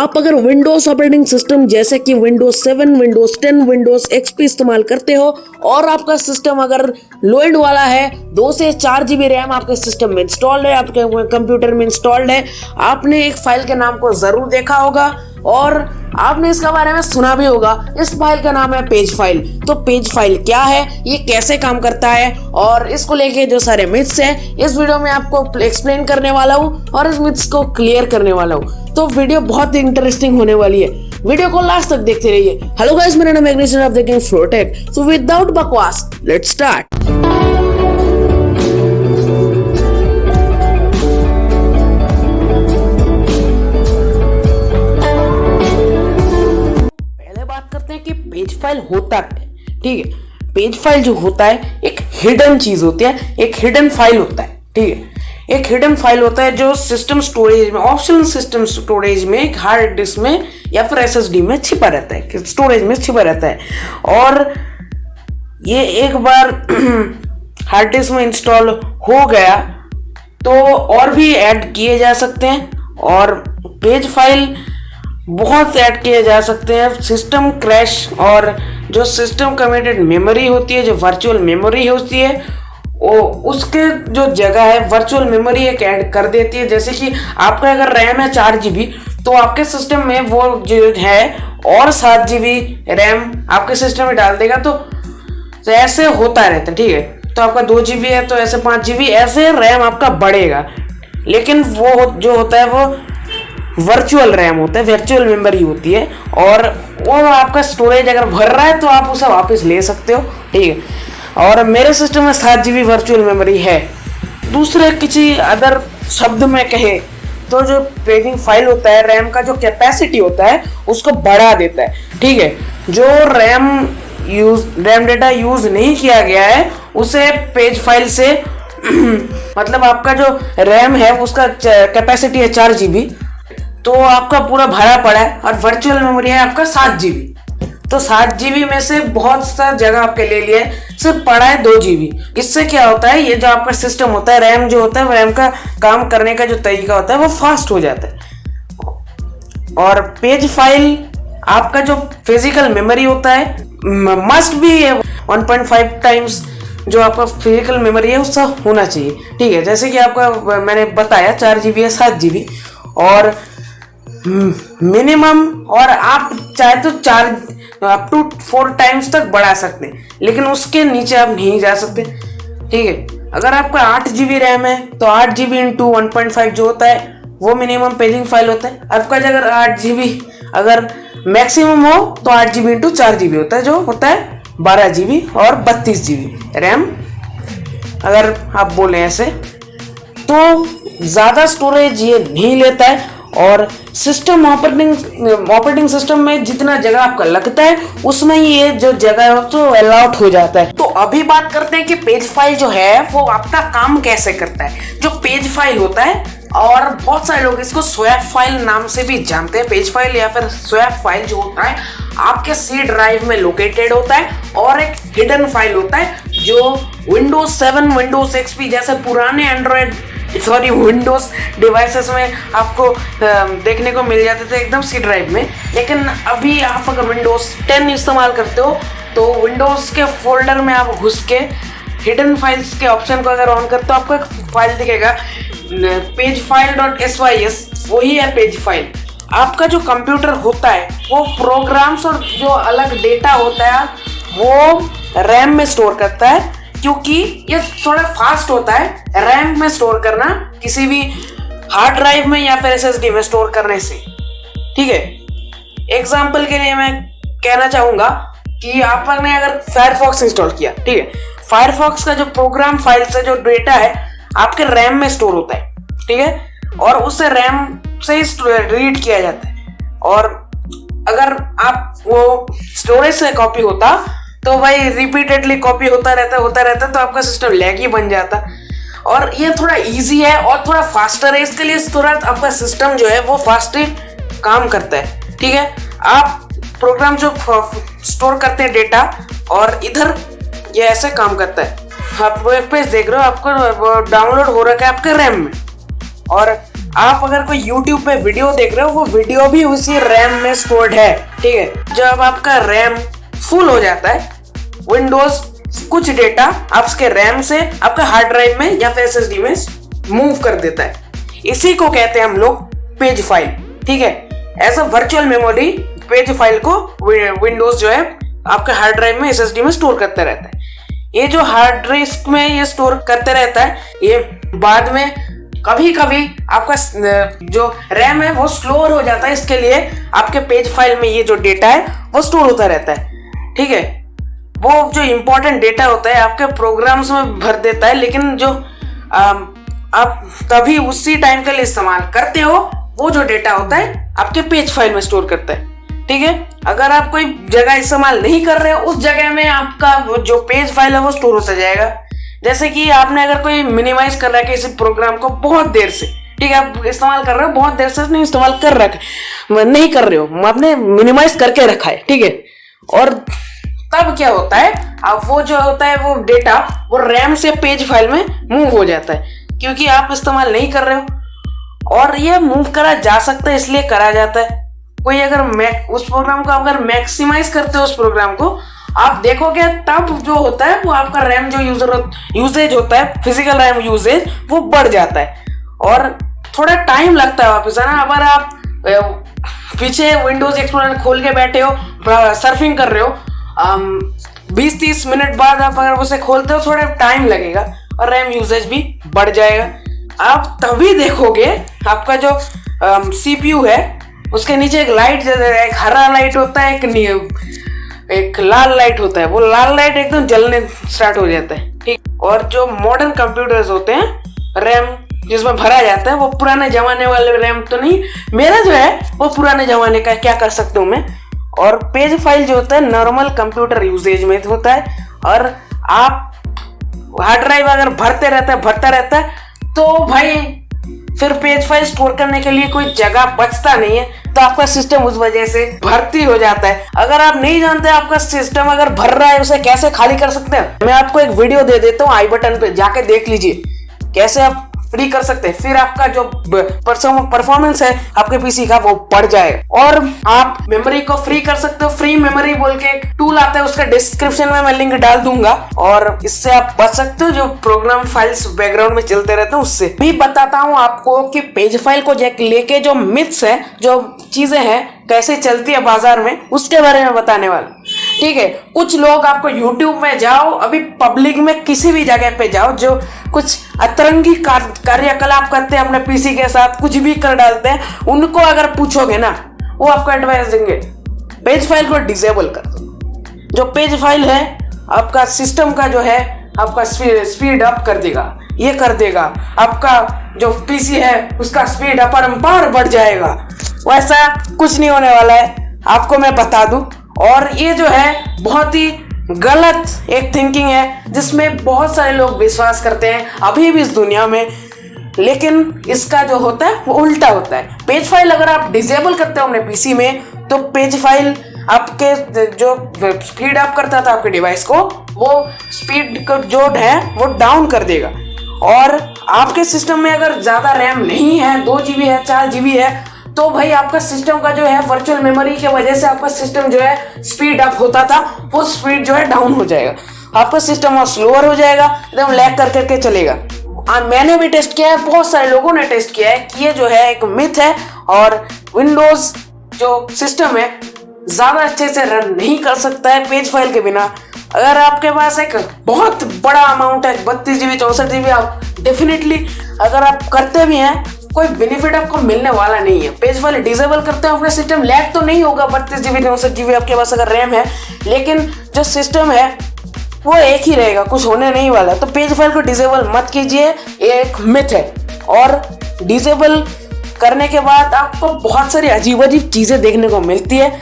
आप अगर Windows operating system जैसे कि विंडोज 7, विंडोज 10, विंडोज एक्सपी इस्तेमाल करते हो और आपका सिस्टम अगर लो एंड वाला है, 2 से 4 GB रैम आपके सिस्टम में इंस्टॉल्ड है, आपके कंप्यूटर में इंस्टॉल्ड है, आपने एक फाइल के नाम को जरूर देखा होगा और आपने इसके बारे में सुना भी होगा। इस फाइल का नाम है पेज फाइल। तो पेज फाइल क्या है, ये कैसे काम करता है और इसको लेके जो सारे मिथ्स हैं इस वीडियो में आपको एक्सप्लेन करने वाला हूँ और इस मिथ्स को क्लियर करने वाला हूँ। तो वीडियो बहुत इंटरेस्टिंग होने वाली है, वीडियो को लास्ट तक देखते रहिए। हेलो गाइस, मेरा नाम मैग्नेस, आप देखेंगे फ्लोटेक। सो विदाउट बकवास लेट्स स्टार्ट। कि पेज फाइल होता है, ठीक है। पेज फाइल जो होता है एक हिडन चीज होती है, एक हिडन फाइल होता है, ठीक है। एक हिडन फाइल होता है जो सिस्टम स्टोरेज में, ऑप्शनल सिस्टम स्टोरेज में, एक हार्ड डिस्क में या फिर SSD में छिपा रहता है, स्टोरेज में छिपा रहता है। और ये एक बार हार्ड डिस्क में इंस्टॉल हो गया तो और भी ऐड किए जा सकते हैं और पेज फाइल बहुत ऐड किए जा सकते हैं। सिस्टम क्रैश और जो सिस्टम कमिटेड मेमोरी होती है, जो वर्चुअल मेमोरी होती है, वो उसके जो जगह है वर्चुअल मेमोरी एक ऐड कर देती है। जैसे कि आपका अगर रैम है 4 GB तो आपके सिस्टम में वो जो है और 7 GB रैम आपके सिस्टम में डाल देगा। तो ऐसे होता रहता है, ठीक है। तो आपका 2 GB है तो ऐसे 5 GB ऐसे रैम आपका बढ़ेगा। लेकिन वो जो होता है वो वर्चुअल रैम होता है, वर्चुअल मेमोरी होती है और वो आपका स्टोरेज अगर भर रहा है तो आप उसे वापस ले सकते हो, ठीक है। और मेरे सिस्टम में 7 GB वर्चुअल मेमोरी है। दूसरे किसी अदर शब्द में कहे तो जो पेजिंग फाइल होता है, रैम का जो कैपेसिटी होता है उसको बढ़ा देता है, ठीक है। जो रैम डेटा यूज नहीं किया गया है उसे पेज फाइल से मतलब आपका जो रैम है उसका कैपेसिटी है 4 GB तो आपका पूरा भरा पड़ा है और वर्चुअल मेमोरी है आपका 7 GB। तो 7 GB में से बहुत सा जगह आपके ले लिया है, सिर्फ पड़ा है 2 GB। इससे क्या होता है, ये जो आपका सिस्टम होता है, रैम जो होता है, रैम का काम करने का जो तरीका होता है वो फास्ट हो जाता है। और पेज फाइल आपका जो फिजिकल मेमोरी होता है मस्ट भी 1.5 टाइम्स जो आपका फिजिकल मेमोरी है उसका होना चाहिए, ठीक है। जैसे कि आपका मैंने बताया 4 GB है 7 GB और मिनिमम, और आप चाहे तो 4 अप टू 4 टाइम्स तक बढ़ा सकते हैं, लेकिन उसके नीचे आप नहीं जा सकते, ठीक है। अगर आपका 8 GB रैम है तो 8 GB इंटू 1.5 जो होता है वो मिनिमम पेजिंग फाइल होता है। आपका अगर 8 GB अगर मैक्सिमम हो तो 8 GB इंटू 4 GB होता है, जो होता है 12 GB और 32 GB रैम अगर आप बोले ऐसे। तो ज़्यादा स्टोरेज ये नहीं लेता है और सिस्टम ऑपरेटिंग सिस्टम में जितना जगह आपका लगता है उसमें ही ये जो जगह है तो अलॉट हो जाता है। तो अभी बात करते हैं कि पेज फाइल जो है वो आपका काम कैसे करता है। जो पेज फाइल होता है, और बहुत सारे लोग इसको स्वैप फाइल नाम से भी जानते हैं। पेज फाइल या फिर स्वैप फाइल जो होता है आपके C ड्राइव में लोकेटेड होता है और एक हिडन फाइल होता है जो विंडोज 7, विंडोज XP जैसे पुराने विंडोज डिवाइसेस में आपको देखने को मिल जाते थे एकदम C ड्राइव में। लेकिन अभी आप अगर विंडोज 10 इस्तेमाल करते हो तो विंडोज के फोल्डर में आप घुस के हिडन फाइल्स के ऑप्शन को अगर ऑन करते हो आपको एक फाइल दिखेगा pagefile.sys, वही है पेज फाइल। आपका जो कंप्यूटर होता है वो प्रोग्राम्स और जो अलग डेटा होता है वो रैम में स्टोर करता है, क्योंकि ये थोड़ा फास्ट होता है रैम में स्टोर करना किसी भी हार्ड ड्राइव में या फिर SSD में स्टोर करने से, ठीक है। एग्जांपल के लिए मैं कहना चाहूंगा कि आपने अगर फायरफॉक्स इंस्टॉल किया, ठीक है, फायरफॉक्स का जो प्रोग्राम फाइल से जो डेटा है आपके रैम में स्टोर होता है, ठीक है, और उसे रैम से रीड किया जाता है। और अगर आप वो स्टोरेज से कॉपी होता तो भाई रिपीटेडली कॉपी होता रहता तो आपका सिस्टम लैग ही बन जाता। और ये थोड़ा इजी है और थोड़ा फास्टर है, इसके लिए थोड़ा आपका सिस्टम जो है वो फास्टर काम करता है, ठीक है। आप प्रोग्राम जो स्टोर करते हैं डेटा और इधर ये ऐसे काम करता है। आप वेब पेज देख रहे हो, आपको डाउनलोड हो रखा है आपके रैम में और आप अगर कोई YouTube पे वीडियो देख रहे हो, वो वीडियो भी उसी रैम में स्टोर्ड है, ठीक है। जब आपका रैम फुल हो जाता है, विंडोज कुछ डेटा आपके रैम से आपका हार्ड ड्राइव में या फिर SSD में मूव कर देता है। इसी को कहते हैं हम लोग पेज फाइल, ठीक है। As a virtual memory page file को विंडोज जो है आपके हार्ड ड्राइव में SSD में स्टोर करते रहता है। ये जो हार्ड ड्राइव में ये स्टोर करते रहता है, ये बाद में कभी कभी आपका जो रैम है वो स्लोअर हो जाता है, इसके लिए आपके पेज फाइल में ये जो डेटा है वो स्टोर होता रहता है, ठीक है। वो जो इंपॉर्टेंट डेटा होता है आपके प्रोग्राम्स में भर देता है, लेकिन जो आप तभी उसी टाइम के लिए इस्तेमाल करते हो वो जो डेटा होता है आपके पेज फाइल में स्टोर करता है, ठीक है। अगर आप कोई जगह इस्तेमाल नहीं कर रहे हो, उस जगह में आपका जो पेज फाइल है वो स्टोर होता जाएगा। जैसे कि आपने अगर कोई मिनिमाइज कर रहा है किसी प्रोग्राम को बहुत देर से, ठीक है, आप इस्तेमाल कर रहे हो, बहुत देर से नहीं इस्तेमाल कर रखा नहीं कर रहे हो, आपने मिनिमाइज करके रखा है, ठीक है। और तब क्या होता है, अब वो जो होता है वो डेटा वो रैम से पेज फाइल में मूव हो जाता है, क्योंकि आप इस्तेमाल नहीं कर रहे हो। और ये मूव करा जा सकता है, इसलिए करा जाता है। कोई अगर उस प्रोग्राम को अगर मैक्सिमाइज करते हो, उस प्रोग्राम को आप देखोगे, तब जो होता है वो आपका रैम जो यूजेज होता है, फिजिकल रैम यूजेज वो बढ़ जाता है और थोड़ा टाइम लगता है वापस आना। अगर आप पीछे विंडोज एक्सप्लोरर खोल के बैठे हो, सर्फिंग कर रहे हो, 20-30 मिनट बाद आप अगर उसे खोलते हो, थोड़ा टाइम लगेगा और रैम यूजेज भी बढ़ जाएगा। आप तभी देखोगे आपका जो CPU है उसके नीचे एक लाइट, एक हरा लाइट होता है, एक लाल लाइट होता है, वो लाल लाइट एकदम जलने स्टार्ट हो जाता है, ठीक। और जो मॉडर्न कंप्यूटर्स होते हैं, रैम जिसमें भरा जाता है वो पुराने जमाने वाले रैम तो नहीं, मेरा जो है वो पुराने जमाने का, क्या कर सकता हूँ मैं। और पेज फाइल जो होता है नॉर्मल कंप्यूटर यूजेज में होता है, और आप हार्ड ड्राइव अगर भरता रहता है तो भाई फिर पेज फाइल स्टोर करने के लिए कोई जगह बचता नहीं है, तो आपका सिस्टम उस वजह से भर्ती हो जाता है। अगर आप नहीं जानते आपका सिस्टम अगर भर रहा है, उसे कैसे खाली कर सकते हैं, मैं आपको एक वीडियो दे देता हूँ, आई बटन पे जाके देख लीजिए कैसे आप फ्री कर सकते हैं। फिर आपका जो परफॉर्मेंस है आपके पीसी का वो बढ़ जाएगा। और आप मेमोरी को फ्री कर सकते हो, फ्री मेमोरी बोल के एक टूल आता है, उसका डिस्क्रिप्शन में मैं लिंक डाल दूंगा, और इससे आप बच सकते हो जो प्रोग्राम फाइल्स बैकग्राउंड में चलते रहते हैं उससे। भी बताता हूँ आपको कि पेज फाइल को लेके जो मिथ्स है, जो चीजें हैं कैसे चलती है बाजार में, उसके बारे में बताने वाला, ठीक है। कुछ लोग आपको YouTube में जाओ, अभी पब्लिक में किसी भी जगह पे जाओ, जो कुछ अतरंगी कार्यकलाप करते हैं अपने पीसी के साथ, कुछ भी कर डालते हैं, उनको अगर पूछोगे ना, वो आपको एडवाइस देंगे पेज फाइल को डिसेबल कर दो। जो पेज फाइल है आपका सिस्टम का जो है आपका स्पीड अप कर देगा, ये कर देगा, आपका जो पीसी है उसका स्पीड अपरंपार बढ़ जाएगा। वैसा कुछ नहीं होने वाला है, आपको मैं बता दूं। और ये जो है बहुत ही गलत एक थिंकिंग है, जिसमें बहुत सारे लोग विश्वास करते हैं अभी भी इस दुनिया में, लेकिन इसका जो होता है वो उल्टा होता है। पेज फाइल अगर आप डिसेबल करते हो अपने पीसी में, तो पेज फाइल आपके जो स्पीड अप करता था आपके डिवाइस को, वो स्पीड को जो है वो डाउन कर देगा। और आपके सिस्टम में अगर ज्यादा रैम नहीं है, 2 GB है, 4 GB है, तो भाई आपका सिस्टम का जो है वर्चुअल मेमोरी की वजह से आपका सिस्टम जो है स्पीड अप होता था, वो स्पीड जो है डाउन हो जाएगा, आपका सिस्टम और स्लोअर हो जाएगा, एकदम लैग कर करके चलेगा। मैंने भी टेस्ट किया है, बहुत सारे लोगों ने टेस्ट किया है कि ये जो है एक मिथ है, और विंडोज जो सिस्टम है ज्यादा अच्छे से रन नहीं कर सकता है पेज फाइल के बिना। अगर आपके पास एक बहुत बड़ा अमाउंट है, 32 GB 64 GB, आप डेफिनेटली अगर आप करते भी हैं, कोई बेनिफिट आपको मिलने वाला नहीं है। पेज फाइल डिसेबल करते हो अपना सिस्टम, लैग तो नहीं होगा, 32 GB 64 GB आपके पास अगर रैम है, लेकिन जो सिस्टम है वो एक ही रहेगा, कुछ होने नहीं वाला। तो पेज फाइल को डिसेबल मत कीजिए, ये एक मिथ है। और डिसेबल करने के बाद आपको बहुत सारी अजीब अजीब चीजें देखने को मिलती है,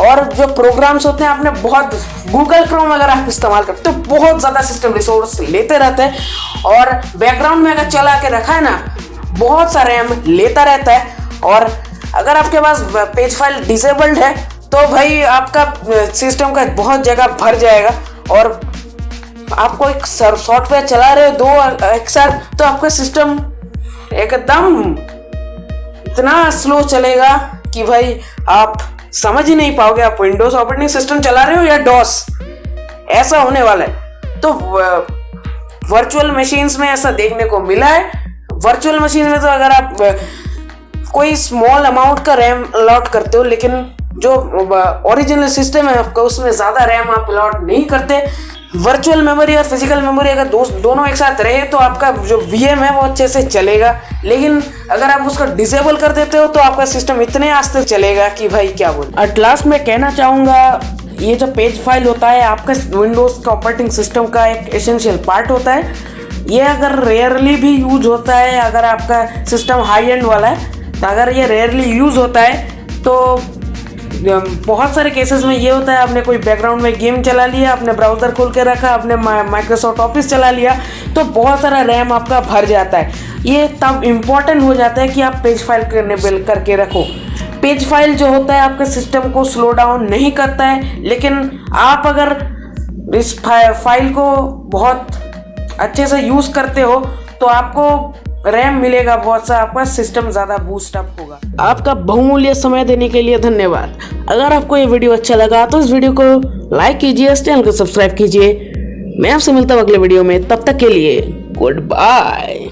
और जो प्रोग्राम्स होते हैं आपने बहुत, गूगल क्रोम अगर आप इस्तेमाल करते हो, बहुत ज्यादा सिस्टम रिसोर्स लेते रहते हैं, और बैकग्राउंड में अगर चला के रखा है ना, बहुत सारे रैम लेता रहता है। और अगर आपके पास पेज फाइल डिसेबल्ड है, तो भाई आपका सिस्टम का बहुत जगह भर जाएगा, और आपको एक सॉफ्टवेयर चला रहे हो 2 एक साथ, तो आपका सिस्टम एकदम इतना स्लो चलेगा कि भाई आप समझ ही नहीं पाओगे आप विंडोज ऑपरेटिंग सिस्टम चला रहे हो या डॉस, ऐसा होने वाला है। तो वर्चुअल मशीन्स में ऐसा देखने को मिला है। वर्चुअल मशीन में तो अगर आप कोई स्मॉल अमाउंट का रैम अलॉट करते हो, लेकिन जो ओरिजिनल सिस्टम है आपका उसमें ज़्यादा रैम आप अलॉट नहीं करते। वर्चुअल मेमोरी और फिजिकल मेमोरी अगर दोनों एक साथ रहे तो आपका जो VM है वो अच्छे से चलेगा, लेकिन अगर आप उसको डिसेबल कर देते हो तो आपका सिस्टम इतने आस्ते चलेगा कि भाई क्या बोल। एट लास्ट मैं कहना चाहूँगा, ये जो पेज फाइल होता है आपका विंडोज़ का ऑपरेटिंग सिस्टम का एक एसेंशियल पार्ट होता है। ये अगर रेयरली भी यूज होता है, अगर आपका सिस्टम हाई एंड वाला है, तो अगर ये रेयरली यूज होता है तो बहुत सारे केसेस में ये होता है, आपने कोई बैकग्राउंड में गेम चला लिया, आपने ब्राउज़र खोल के रखा, आपने माइक्रोसॉफ्ट ऑफिस चला लिया, तो बहुत सारा रैम आपका भर जाता है। ये तब इम्पॉर्टेंट हो जाता है कि आप पेज फाइल इनेबल करके रखो। पेज फाइल जो होता है आपके सिस्टम को स्लो डाउन नहीं करता है, लेकिन आप अगर इस फाइल को बहुत अच्छे से यूज़ करते हो तो आपको रैम मिलेगा बहुत सा, आपका सिस्टम ज़्यादा बूस्ट अप होगा। आपका बहुमूल्य समय देने के लिए धन्यवाद। अगर आपको ये वीडियो अच्छा लगा तो इस वीडियो को लाइक कीजिए, इस चैनल को सब्सक्राइब कीजिए। मैं आपसे मिलता हूँ अगले वीडियो में, तब तक के लिए गुड बाय।